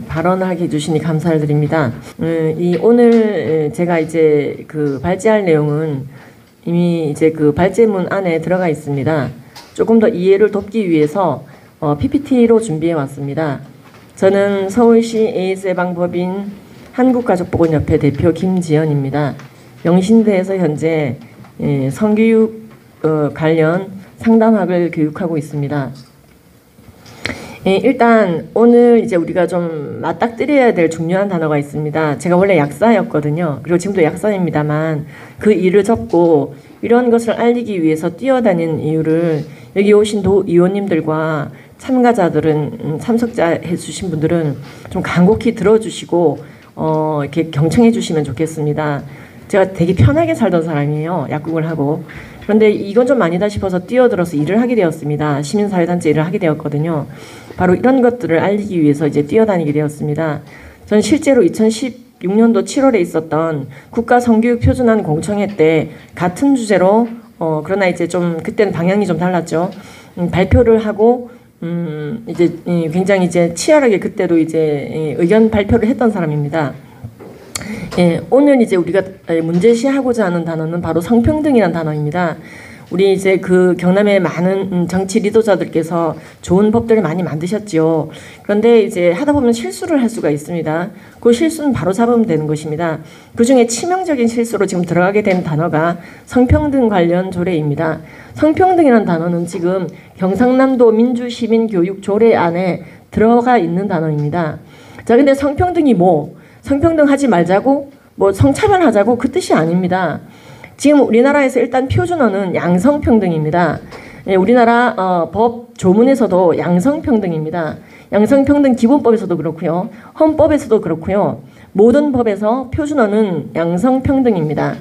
발언하게 해주시니 감사를 드립니다. 오늘 제가 이제 그 발제할 내용은 이미 이제 그 발제문 안에 들어가 있습니다. 조금 더 이해를 돕기 위해서 PPT로 준비해 왔습니다. 저는 서울시 에이즈 예방법인 한국가족보건협회 대표 김지연입니다. 영신대에서 현재 성교육 관련 상담학을 교육하고 있습니다. 일단 오늘 이제 우리가 좀 맞닥뜨려야 될 중요한 단어가 있습니다. 제가 원래 약사였거든요. 그리고 지금도 약사입니다만 그 일을 접고 이런 것을 알리기 위해서 뛰어다닌 이유를 여기 오신 도의원님들과 참가자들은 참석자 해주신 분들은 좀 간곡히 들어주시고 이렇게 경청해 주시면 좋겠습니다. 제가 되게 편하게 살던 사람이에요. 약국을 하고. 그런데 이건 좀 아니다 싶어서 뛰어들어서 일을 하게 되었습니다. 시민사회단체 일을 하게 되었거든요. 바로 이런 것들을 알리기 위해서 이제 뛰어다니게 되었습니다. 전 실제로 2016년도 7월에 있었던 국가성교육표준안 공청회 때 같은 주제로 그러나 이제 좀 그때는 방향이 좀 달랐죠. 발표를 하고 이제 굉장히 이제 치열하게 그때도 이제 의견 발표를 했던 사람입니다. 오늘 이제 우리가 문제시하고자 하는 단어는 바로 성평등이라는 단어입니다. 우리 이제 그 경남의 많은 정치 리더자들께서 좋은 법들을 많이 만드셨죠. 그런데 이제 하다 보면 실수를 할 수가 있습니다. 그 실수는 바로 잡으면 되는 것입니다. 그 중에 치명적인 실수로 지금 들어가게 된 단어가 성평등 관련 조례입니다. 성평등이라는 단어는 지금 경상남도 민주시민교육조례 안에 들어가 있는 단어입니다. 자, 근데 성평등이 성평등 하지 말자고 성차별하자고 그 뜻이 아닙니다. 지금 우리나라에서 일단 표준어는 양성평등입니다. 우리나라 법 조문에서도 양성평등입니다. 양성평등 기본법에서도 그렇고요. 헌법에서도 그렇고요. 모든 법에서 표준어는 양성평등입니다.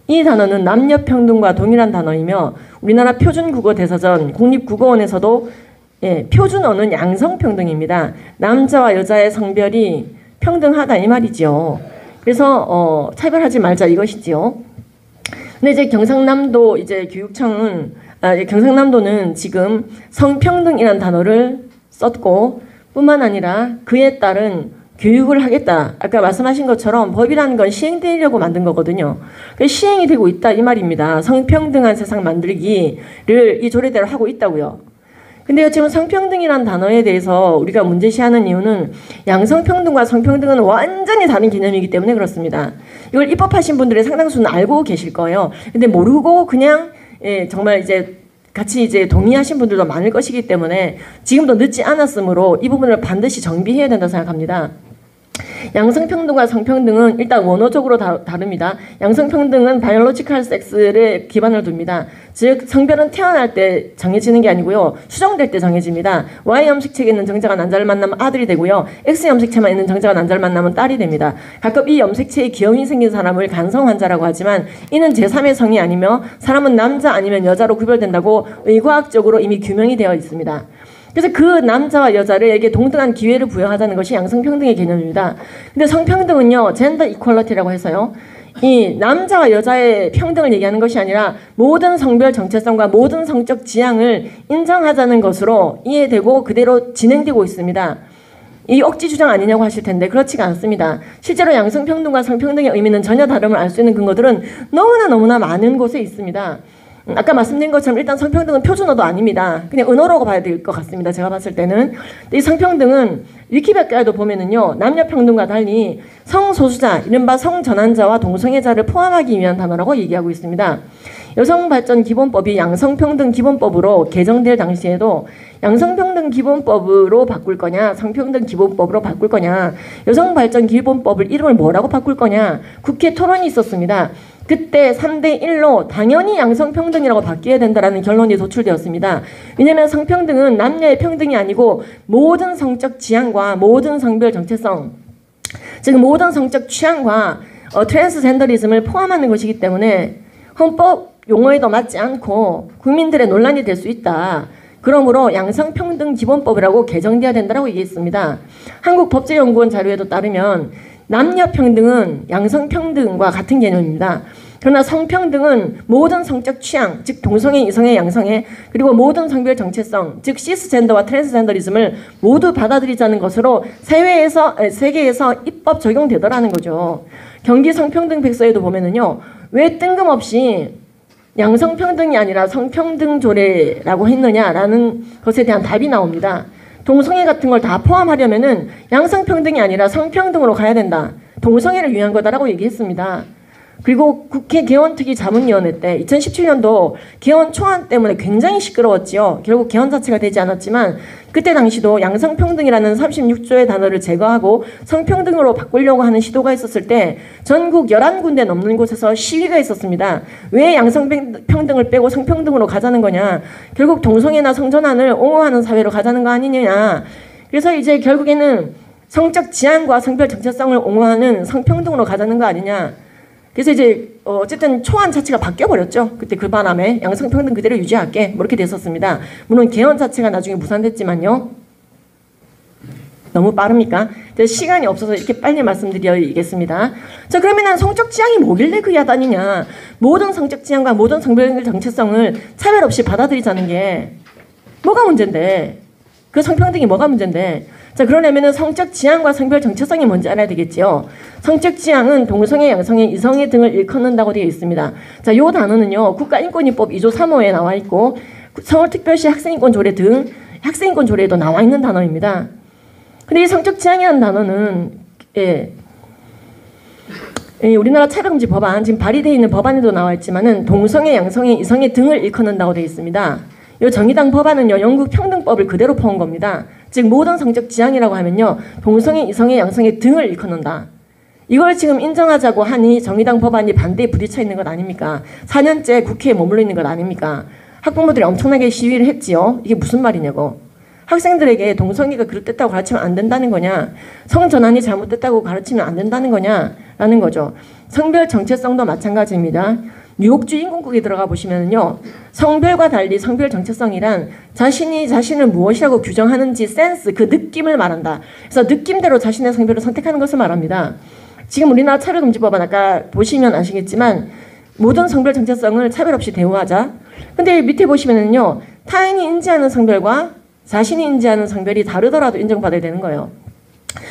이 단어는 남녀평등과 동일한 단어이며 우리나라 표준국어대사전 국립국어원에서도 표준어는 양성평등입니다. 남자와 여자의 성별이 평등하다 이 말이죠. 그래서 차별하지 말자 이것이지요. 근데 이제 경상남도 이제 교육청은 경상남도는 지금 성평등이라는 단어를 썼고 뿐만 아니라 그에 따른 교육을 하겠다. 아까 말씀하신 것처럼 법이라는 건 시행되려고 만든 거거든요. 시행이 되고 있다 이 말입니다. 성평등한 세상 만들기를 이 조례대로 하고 있다고요. 근데요, 지금 성평등이라는 단어에 대해서 우리가 문제시하는 이유는 양성평등과 성평등은 완전히 다른 개념이기 때문에 그렇습니다. 이걸 입법하신 분들의 상당수는 알고 계실 거예요. 근데 모르고 그냥 정말 이제 같이 이제 동의하신 분들도 많을 것이기 때문에 지금도 늦지 않았으므로 이 부분을 반드시 정비해야 된다고 생각합니다. 양성평등과 성평등은 일단 원어적으로 다릅니다. 양성평등은 바이올로지컬 섹스에 기반을 둡니다. 즉 성별은 태어날 때 정해지는 게 아니고요. 수정될 때 정해집니다. Y 염색체에 있는 정자가 난자를 만나면 아들이 되고요. X 염색체만 있는 정자가 난자를 만나면 딸이 됩니다. 가끔 이 염색체에 기형이 생긴 사람을 간성 환자라고 하지만 이는 제3의 성이 아니며 사람은 남자 아니면 여자로 구별된다고 의과학적으로 이미 규명이 되어 있습니다. 그래서 그 남자와 여자에게 동등한 기회를 부여하자는 것이 양성평등의 개념입니다. 근데 성평등은요, 젠더 이퀄러티라고 해서요, 이 남자와 여자의 평등을 얘기하는 것이 아니라 모든 성별 정체성과 모든 성적 지향을 인정하자는 것으로 이해되고 그대로 진행되고 있습니다. 이 억지 주장 아니냐고 하실 텐데 그렇지가 않습니다. 실제로 양성평등과 성평등의 의미는 전혀 다름을 알 수 있는 근거들은 너무나 많은 곳에 있습니다. 아까 말씀드린 것처럼 일단 성평등은 표준어도 아닙니다. 그냥 은어라고 봐야 될 것 같습니다. 제가 봤을 때는. 이 성평등은 위키백과에도 보면은요, 남녀평등과 달리 성소수자, 이른바 성전환자와 동성애자를 포함하기 위한 단어라고 얘기하고 있습니다. 여성발전기본법이 양성평등기본법으로 개정될 당시에도 양성평등기본법으로 바꿀 거냐, 성평등기본법으로 바꿀 거냐, 여성발전기본법을 이름을 뭐라고 바꿀 거냐, 국회 토론이 있었습니다. 그때 3대1로 당연히 양성평등이라고 바뀌어야 된다는 결론이 도출되었습니다. 왜냐하면 성평등은 남녀의 평등이 아니고 모든 성적 지향과 모든 성별 정체성, 즉 모든 성적 취향과 트랜스젠더리즘을 포함하는 것이기 때문에 헌법 용어에도 맞지 않고 국민들의 논란이 될 수 있다. 그러므로 양성평등기본법이라고 개정돼야 된다고 얘기했습니다. 한국법제연구원 자료에도 따르면 남녀평등은 양성평등과 같은 개념입니다. 그러나 성평등은 모든 성적 취향, 즉 동성애, 이성애, 양성애, 그리고 모든 성별 정체성, 즉 시스젠더와 트랜스젠더리즘을 모두 받아들이자는 것으로 세계에서 입법 적용되더라는 거죠. 경기 성평등 백서에도 보면은요, 왜 뜬금없이 양성평등이 아니라 성평등 조례라고 했느냐라는 것에 대한 답이 나옵니다. 동성애 같은 걸 다 포함하려면은 양성평등이 아니라 성평등으로 가야 된다. 동성애를 위한 거다라고 얘기했습니다. 그리고 국회 개헌특위 자문위원회 때 2017년도 개헌 초안 때문에 굉장히 시끄러웠지요. 결국 개헌 자체가 되지 않았지만 그때 당시도 양성평등이라는 36조의 단어를 제거하고 성평등으로 바꾸려고 하는 시도가 있었을 때 전국 11군데 넘는 곳에서 시위가 있었습니다. 왜 양성평등을 빼고 성평등으로 가자는 거냐. 결국 동성애나 성전환을 옹호하는 사회로 가자는 거 아니냐. 그래서 이제 결국에는 성적 지향과 성별 정체성을 옹호하는 성평등으로 가자는 거 아니냐. 그래서 이제 어쨌든 초안 자체가 바뀌어버렸죠. 그때 그 바람에 양성평등 그대로 유지할게 뭐 이렇게 됐었습니다. 물론 개헌 자체가 나중에 무산됐지만요. 너무 빠릅니까? 시간이 없어서 이렇게 빨리 말씀드리겠습니다. 자, 그러면은 성적 지향이 뭐길래 그 야단이냐. 모든 성적 지향과 모든 성별 정체성을 차별 없이 받아들이자는 게 뭐가 문제인데. 그 성평등이 뭐가 문제인데. 자, 그러려면은 성적 지향과 성별 정체성이 뭔지 알아야 되겠죠. 성적 지향은 동성애, 양성애, 이성애 등을 일컫는다고 되어 있습니다. 자, 요 단어는요, 국가인권위법 2조 3호에 나와 있고, 서울특별시 학생인권조례 등 학생인권 조례에도 나와 있는 단어입니다. 근데 이 성적 지향이라는 단어는, 우리나라 차별금지 법안, 지금 발의되어 있는 법안에도 나와 있지만은 동성애, 양성애, 이성애 등을 일컫는다고 되어 있습니다. 이 정의당 법안은요, 영국 평등법을 그대로 퍼온 겁니다. 즉 모든 성적 지향이라고 하면요, 동성애, 이성애, 양성애 등을 일컫는다. 이걸 지금 인정하자고 하니 정의당 법안이 반대에 부딪혀 있는 것 아닙니까? 4년째 국회에 머물러 있는 것 아닙니까? 학부모들이 엄청나게 시위를 했지요. 이게 무슨 말이냐고. 학생들에게 동성애가 그릇됐다고 가르치면 안 된다는 거냐, 성전환이 잘못됐다고 가르치면 안 된다는 거냐라는 거죠. 성별 정체성도 마찬가지입니다. 뉴욕주 인공국에 들어가 보시면요, 성별과 달리 성별 정체성이란 자신이 자신을 무엇이라고 규정하는지 센스, 그 느낌을 말한다. 그래서 느낌대로 자신의 성별을 선택하는 것을 말합니다. 지금 우리나라 차별금지법은 아까 보시면 아시겠지만 모든 성별 정체성을 차별 없이 대우하자. 근데 밑에 보시면은요, 타인이 인지하는 성별과 자신이 인지하는 성별이 다르더라도 인정받아야 되는 거예요.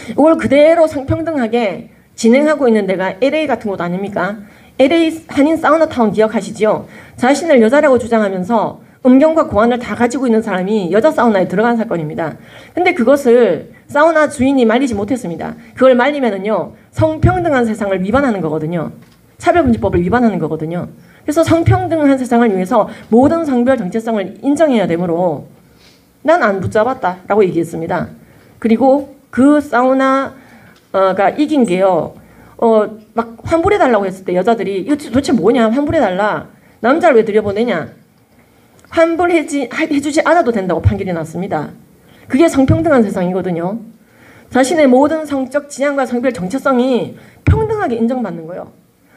이걸 그대로 성평등하게 진행하고 있는 데가 LA 같은 곳 아닙니까? LA 한인 사우나타운 기억하시죠? 자신을 여자라고 주장하면서 음경과 고환을 다 가지고 있는 사람이 여자 사우나에 들어간 사건입니다. 근데 그것을 사우나 주인이 말리지 못했습니다. 그걸 말리면은요, 성평등한 세상을 위반하는 거거든요. 차별금지법을 위반하는 거거든요. 그래서 성평등한 세상을 위해서 모든 성별 정체성을 인정해야 되므로 난 안 붙잡았다라고 얘기했습니다. 그리고 그 사우나가 이긴 게요, 막 환불해달라고 했을 때 여자들이 이거 도대체 뭐냐, 환불해달라, 남자를 왜 들여보내냐, 환불해주지 않아도 된다고 판결이 났습니다. 그게 성평등한 세상이거든요. 자신의 모든 성적 지향과 성별 정체성이 평등하게 인정받는 거예요.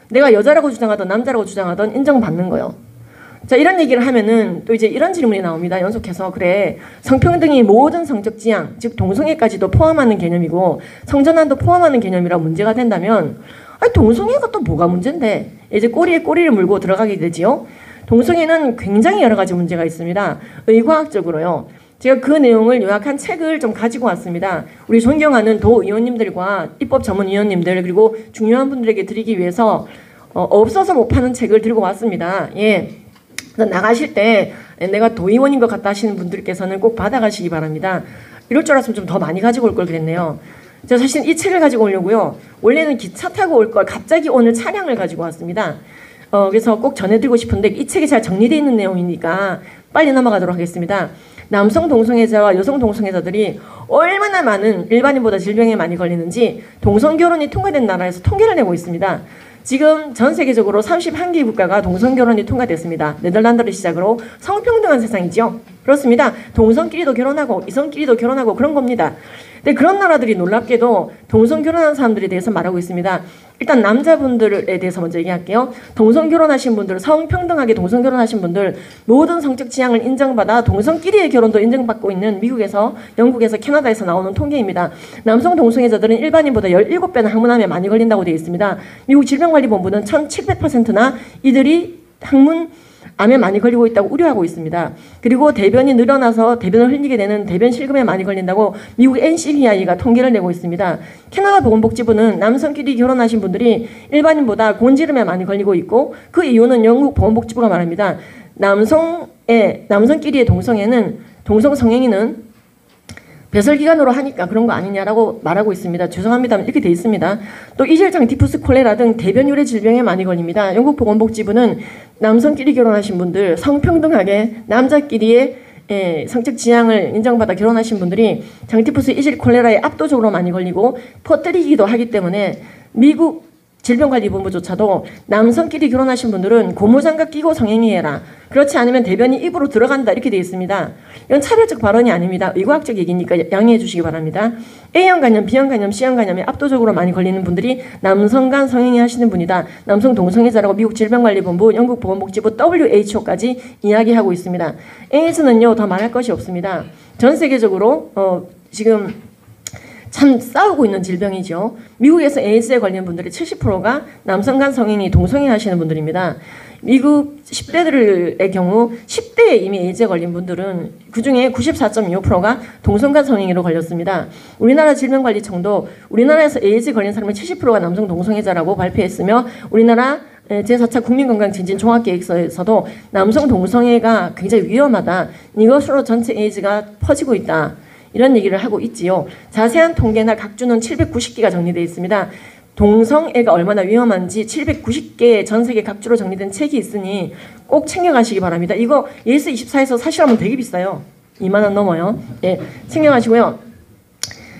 내가 여자라고 주장하든 남자라고 주장하든 인정받는 거예요. 자, 이런 얘기를 하면은 또 이제 이런 질문이 나옵니다. 연속해서. 그래, 성평등이 모든 성적 지향, 즉 동성애까지도 포함하는 개념이고 성전환도 포함하는 개념이라 문제가 된다면, 아니 동성애가 또 뭐가 문제인데? 이제 꼬리에 꼬리를 물고 들어가게 되지요. 동성애는 굉장히 여러 가지 문제가 있습니다. 의과학적으로요. 제가 그 내용을 요약한 책을 좀 가지고 왔습니다. 우리 존경하는 도의원님들과 입법 전문위원님들 그리고 중요한 분들에게 드리기 위해서 없어서 못 파는 책을 들고 왔습니다. 예. 나가실 때 내가 도의원인 것 같다 하시는 분들께서는 꼭 받아가시기 바랍니다. 이럴 줄 알았으면 좀 더 많이 가지고 올 걸 그랬네요. 제가 사실 이 책을 가지고 오려고요, 원래는 기차 타고 올 걸 갑자기 오늘 차량을 가지고 왔습니다. 그래서 꼭 전해드리고 싶은데 이 책이 잘 정리되어 있는 내용이니까 빨리 넘어가도록 하겠습니다. 남성 동성애자와 여성 동성애자들이 얼마나 많은, 일반인보다 질병에 많이 걸리는지 동성결혼이 통과된 나라에서 통계를 내고 있습니다. 지금 전 세계적으로 31개 국가가 동성결혼이 통과됐습니다. 네덜란드를 시작으로 성평등한 세상이죠. 그렇습니다. 동성끼리도 결혼하고 이성끼리도 결혼하고 그런 겁니다. 근데 그런 나라들이 놀랍게도 동성 결혼한 사람들에 대해서 말하고 있습니다. 일단 남자분들에 대해서 먼저 얘기할게요. 동성 결혼하신 분들, 성평등하게 동성 결혼하신 분들, 모든 성적 지향을 인정받아 동성끼리의 결혼도 인정받고 있는 미국에서, 영국에서, 캐나다에서 나오는 통계입니다. 남성 동성애자들은 일반인보다 17배나 항문암에 많이 걸린다고 되어 있습니다. 미국 질병관리본부는 1700%나 이들이 항문암에 많이 걸리고 있다고 우려하고 있습니다. 그리고 대변이 늘어나서 대변을 흘리게 되는 대변 실금에 많이 걸린다고 미국 NCBI가 통계를 내고 있습니다. 캐나다 보건복지부는 남성끼리 결혼하신 분들이 일반인보다 곤지름에 많이 걸리고 있고, 그 이유는 영국 보건복지부가 말합니다. 남성끼리의 동성 성행위는 배설기관으로 하니까 그런 거 아니냐라고 말하고 있습니다. 죄송합니다만 이렇게 돼 있습니다. 또 이실장, 디푸스, 콜레라 등 대변 유래 질병에 많이 걸립니다. 영국 보건복지부는 남성끼리 결혼하신 분들, 성평등하게 남자끼리의 성적 지향을 인정받아 결혼하신 분들이 장티푸스, 이실, 콜레라에 압도적으로 많이 걸리고 퍼뜨리기도 하기 때문에 미국 질병관리본부조차도 남성끼리 결혼하신 분들은 고무장갑 끼고 성행위해라. 그렇지 않으면 대변이 입으로 들어간다. 이렇게 되어 있습니다. 이건 차별적 발언이 아닙니다. 의과학적 얘기니까 양해해 주시기 바랍니다. A형 간염, B형 간염, C형 간염에 압도적으로 많이 걸리는 분들이 남성 간 성행위 하시는 분이다. 남성 동성애자라고 미국 질병관리본부, 영국 보건복지부, WHO까지 이야기하고 있습니다. 에이즈는요, 더 말할 것이 없습니다. 전 세계적으로 지금 참 싸우고 있는 질병이죠. 미국에서 에이즈에 걸린 분들의 70%가 남성 간 성행위, 동성애 하시는 분들입니다. 미국 10대들의 경우 10대에 이미 에이즈에 걸린 분들은 그중에 94.25%가 동성 간 성행위로 걸렸습니다. 우리나라 질병관리청도 우리나라에서 에이즈에 걸린 사람의 70%가 남성 동성애자라고 발표했으며, 우리나라 제4차 국민건강증진 종합계획서에서도 남성 동성애가 굉장히 위험하다. 이것으로 전체 에이즈가 퍼지고 있다. 이런 얘기를 하고 있지요. 자세한 통계나 각주는 790개가 정리되어 있습니다. 동성애가 얼마나 위험한지 790개의 전 세계 각주로 정리된 책이 있으니 꼭 챙겨가시기 바랍니다. 이거 예스24에서 사시라면 되게 비싸요. 2만 원 넘어요. 예, 챙겨가시고요.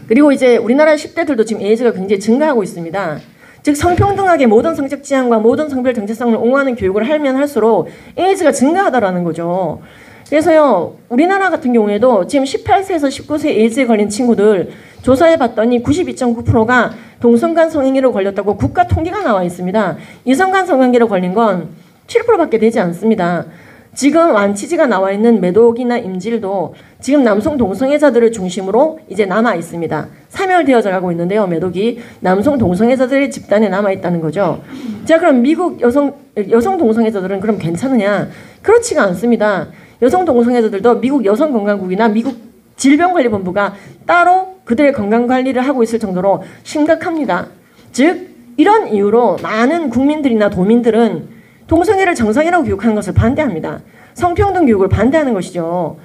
그리고 이제 우리나라 10대들도 지금 에이즈가 굉장히 증가하고 있습니다. 즉 성평등하게 모든 성적 지향과 모든 성별 정체성을 옹호하는 교육을 하면 할수록 에이즈가 증가하다라는 거죠. 그래서요, 우리나라 같은 경우에도 지금 18세에서 19세 에이즈에 걸린 친구들 조사해봤더니 92.9%가 동성간 성행위로 걸렸다고 국가 통계가 나와 있습니다. 이성간 성관계로 걸린 건 7%밖에 되지 않습니다. 지금 완치지가 나와 있는 매독이나 임질도 지금 남성 동성애자들을 중심으로 이제 남아 있습니다. 사멸되어져 가고 있는데요, 매독이 남성 동성애자들의 집단에 남아 있다는 거죠. 자, 그럼 미국 여성 동성애자들은 그럼 괜찮으냐? 그렇지가 않습니다. 여성 동성애자들도 미국 여성건강국이나 미국 질병관리본부가 따로 그들의 건강관리를 하고 있을 정도로 심각합니다. 즉 이런 이유로 많은 국민들이나 도민들은 동성애를 정상이라고 교육하는 것을 반대합니다. 성평등 교육을 반대하는 것이죠.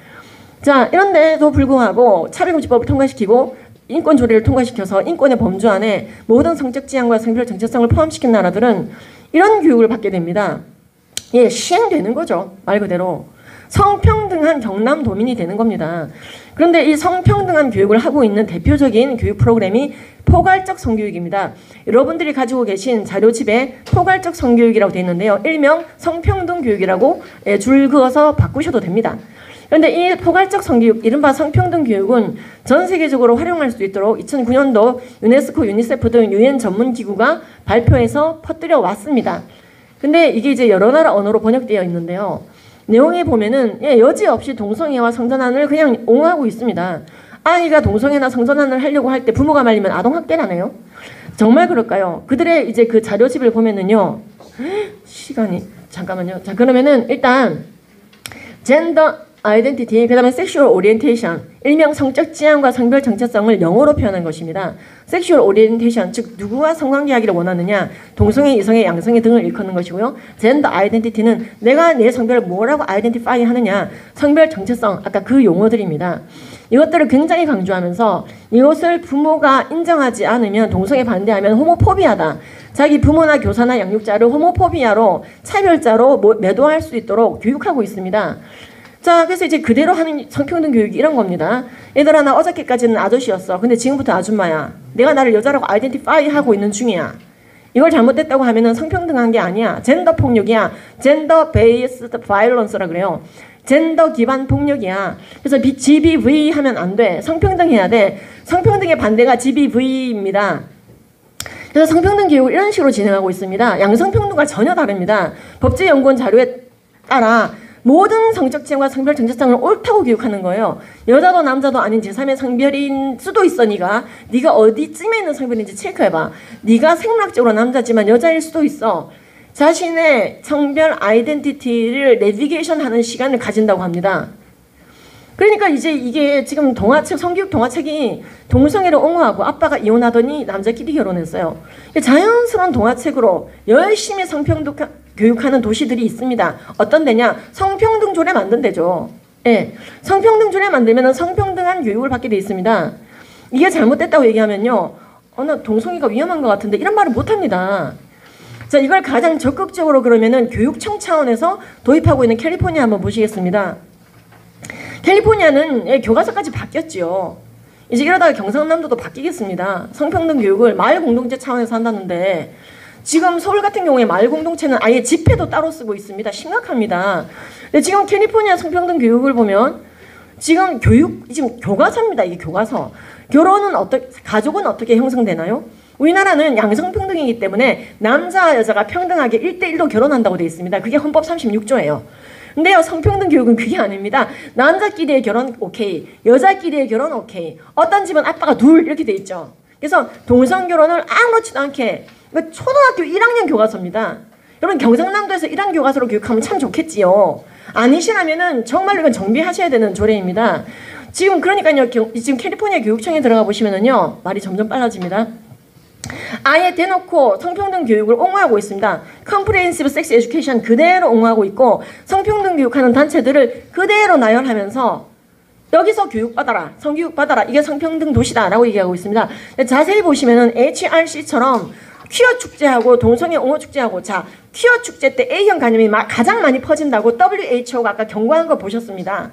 자, 이런데도 불구하고 차별금지법을 통과시키고 인권조례를 통과시켜서 인권의 범주 안에 모든 성적 지향과 성별 정체성을 포함시킨 나라들은 이런 교육을 받게 됩니다. 예, 시행되는 거죠. 말 그대로. 성평등한 경남도민이 되는 겁니다. 그런데 이 성평등한 교육을 하고 있는 대표적인 교육 프로그램이 포괄적 성교육입니다. 여러분들이 가지고 계신 자료집에 포괄적 성교육이라고 되어 있는데요. 일명 성평등 교육이라고 줄 그어서 바꾸셔도 됩니다. 그런데 이 포괄적 성교육, 이른바 성평등 교육은 전 세계적으로 활용할 수 있도록 2009년도 유네스코, 유니세프 등 유엔 전문기구가 발표해서 퍼뜨려 왔습니다. 근데 이게 이제 여러 나라 언어로 번역되어 있는데요. 내용에 보면은 여지없이 동성애와 성전환을 그냥 옹호하고 있습니다. 아이가 동성애나 성전환을 하려고 할 때 부모가 말리면 아동학대라네요. 정말 그럴까요? 그들의 이제 그 자료집을 보면은요. 시간이 잠깐만요. 자, 그러면은 일단 젠더 아이덴티티, 그 다음에 섹슈얼 오리엔테이션, 일명 성적 지향과 성별 정체성을 영어로 표현한 것입니다. 섹슈얼 오리엔테이션, 즉 누구와 성관계하기를 원하느냐, 동성애, 이성애, 양성애 등을 일컫는 것이고요. 젠더 아이덴티티는 내가 내 성별을 뭐라고 아이덴티파이 하느냐, 성별 정체성, 아까 그 용어들입니다. 이것들을 굉장히 강조하면서 이것을 부모가 인정하지 않으면, 동성애 반대하면 호모포비아다. 자기 부모나 교사나 양육자를 호모포비아로, 차별자로 매도할 수 있도록 교육하고 있습니다. 자, 그래서 이제 그대로 하는 성평등 교육이 이런 겁니다. 얘들아, 나 어저께까지는 아저씨였어. 근데 지금부터 아줌마야. 내가 나를 여자라고 아이덴티파이 하고 있는 중이야. 이걸 잘못됐다고 하면은 성평등한 게 아니야. 젠더 폭력이야. 젠더 베이스드 바이올런스라 그래요. 젠더 기반 폭력이야. 그래서 GBV 하면 안 돼. 성평등 해야 돼. 성평등의 반대가 GBV입니다. 그래서 성평등 교육을 이런 식으로 진행하고 있습니다. 양성평등과 전혀 다릅니다. 법제연구원 자료에 따라 모든 성적 지향과 성별 정체성을 옳다고 교육하는 거예요. 여자도 남자도 아닌 제3의 성별인 수도 있어. 네가 어디쯤에 있는 성별인지 체크해봐. 네가 생물학적으로 남자지만 여자일 수도 있어. 자신의 성별 아이덴티티를 내비게이션하는 시간을 가진다고 합니다. 그러니까 이제 이게 지금 동화책, 성교육 동화책이 동성애를 옹호하고 아빠가 이혼하더니 남자끼리 결혼했어요. 자연스러운 동화책으로 열심히 성평등 교육하는 도시들이 있습니다. 어떤 데냐? 성평등 조례 만든 데죠. 예, 성평등 조례 만들면 성평등한 교육을 받게 돼 있습니다. 이게 잘못됐다고 얘기하면요, 나 동성애가 위험한 것 같은데 이런 말을 못합니다. 자, 이걸 가장 적극적으로 그러면은 교육청 차원에서 도입하고 있는 캘리포니아 한번 보시겠습니다. 캘리포니아는 교과서까지 바뀌었죠. 이제 이러다가 경상남도도 바뀌겠습니다. 성평등 교육을 마을 공동체 차원에서 한다는데 지금 서울 같은 경우에 마을 공동체는 아예 집회도 따로 쓰고 있습니다. 심각합니다. 근데 지금 캘리포니아 성평등 교육을 보면 지금 교과서입니다. 이게 교과서. 가족은 어떻게 형성되나요? 우리나라는 양성평등이기 때문에 남자 여자가 평등하게 1대1로 결혼한다고 되어 있습니다. 그게 헌법 36조예요. 근데요, 성평등 교육은 그게 아닙니다. 남자끼리의 결혼 오케이, 여자끼리의 결혼 오케이, 어떤 집은 아빠가 둘 이렇게 돼 있죠. 그래서 동성결혼을 아무렇지도 않게, 초등학교 1학년 교과서입니다. 여러분 경상남도에서 이런 교과서로 교육하면 참 좋겠지요. 아니시라면은 정말로 이건 정비하셔야 되는 조례입니다. 지금 그러니까요, 지금 캘리포니아 교육청에 들어가 보시면은요, 말이 점점 빨라집니다. 아예 대놓고 성평등 교육을 옹호하고 있습니다. 컴프레hen시브 섹스 에듀케이션 그대로 옹호하고 있고 성평등 교육하는 단체들을 그대로 나열하면서 여기서 교육받아라, 성교육 받아라, 이게 성평등 도시다라고 얘기하고 있습니다. 자세히 보시면은 HRC처럼 퀴어 축제하고 동성애 옹호 축제하고, 자, 퀴어 축제 때 A형 간염이 가장 많이 퍼진다고 WHO가 아까 경고한 거 보셨습니다.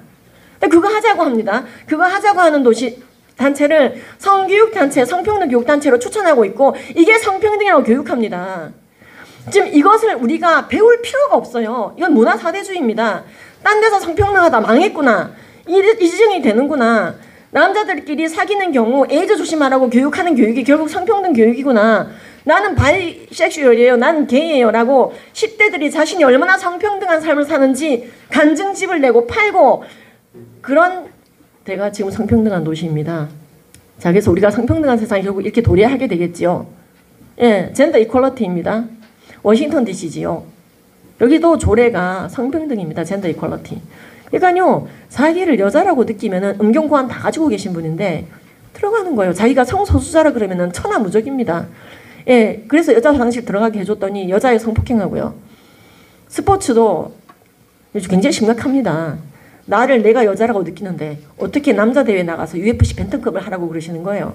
근데 그거 하자고 합니다. 그거 하자고 하는 단체를 성교육단체, 성평등 교육단체로 추천하고 있고 이게 성평등이라고 교육합니다. 지금 이것을 우리가 배울 필요가 없어요. 이건 문화사대주의입니다. 딴 데서 성평등하다 망했구나, 이 지경이 되는구나, 남자들끼리 사귀는 경우 에이즈 조심하라고 교육하는 교육이 결국 성평등 교육이구나, 나는 바이섹슈얼이에요, 나는 게이예요 라고 10대들이 자신이 얼마나 성평등한 삶을 사는지 간증집을 내고 팔고, 그런 데가 지금 성평등한 도시입니다. 자, 그래서 우리가 성평등한 세상에 결국 이렇게 도래하게 되겠지요. 예, 젠더 이퀄러티입니다. 워싱턴 DC지요. 여기도 조례가 성평등입니다. 젠더 이퀄러티. 그러니까요, 자기를 여자라고 느끼면은 음경고안 다 가지고 계신 분인데 들어가는 거예요. 자기가 성소수자라 그러면은 천하무적입니다. 예, 그래서 여자 화장실 들어가게 해줬더니 여자의 성폭행하고요. 스포츠도 굉장히 심각합니다. 나를 내가 여자라고 느끼는데 어떻게 남자 대회 나가서 UFC 벤턴급을 하라고 그러시는 거예요.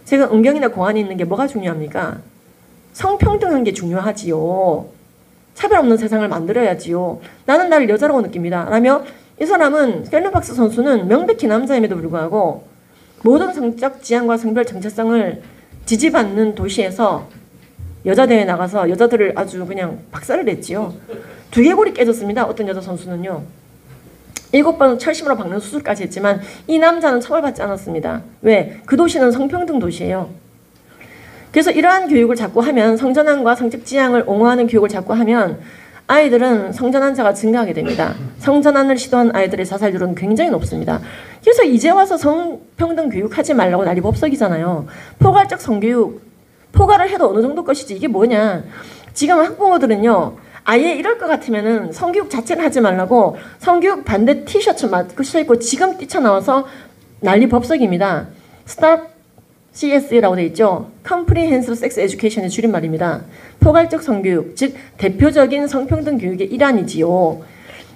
제가 음경이나 고안이 있는 게 뭐가 중요합니까? 성평등한 게 중요하지요. 차별 없는 세상을 만들어야지요. 나는 나를 여자라고 느낍니다. 라며 이 사람은 펠런박스 선수는 명백히 남자임에도 불구하고 모든 성적 지향과 성별 정체성을 지지받는 도시에서 여자 대회 나가서 여자들을 아주 그냥 박살을 냈지요. 두개골이 깨졌습니다. 어떤 여자 선수는요. 7번 철심으로 박는 수술까지 했지만 이 남자는 처벌받지 않았습니다. 왜? 그 도시는 성평등 도시예요. 그래서 이러한 교육을 자꾸 하면, 성전환과 성적 지향을 옹호하는 교육을 자꾸 하면 아이들은 성전환자가 증가하게 됩니다. 성전환을 시도한 아이들의 자살률은 굉장히 높습니다. 그래서 이제 와서 성평등 교육하지 말라고 난리 법석이잖아요. 포괄적 성교육, 포괄을 해도 어느 정도 것이지 이게 뭐냐. 지금 학부모들은요, 아예 이럴 것 같으면은 성교육 자체를 하지 말라고 성교육 반대 티셔츠 맞고 입고 지금 뛰쳐나와서 난리 법석입니다. STOP CS라고 돼 있죠. Comprehensive Sex Education의 줄임말입니다. 포괄적 성교육, 즉 대표적인 성평등 교육의 일환이지요.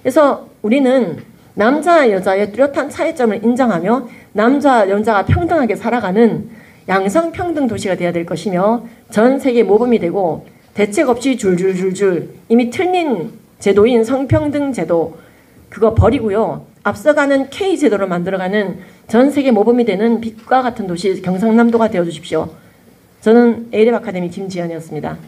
그래서 우리는 남자 여자의 뚜렷한 차이점을 인정하며 남자 여자가 평등하게 살아가는 양성평등 도시가 되어야 될 것이며, 전 세계 모범이 되고 대책 없이 줄줄줄줄 이미 틀린 제도인 성평등 제도 그거 버리고요, 앞서가는 K 제도를 만들어가는 전 세계 모범이 되는 빛과 같은 도시 경상남도가 되어주십시오. 저는 에이랩 아카데미 김지연이었습니다.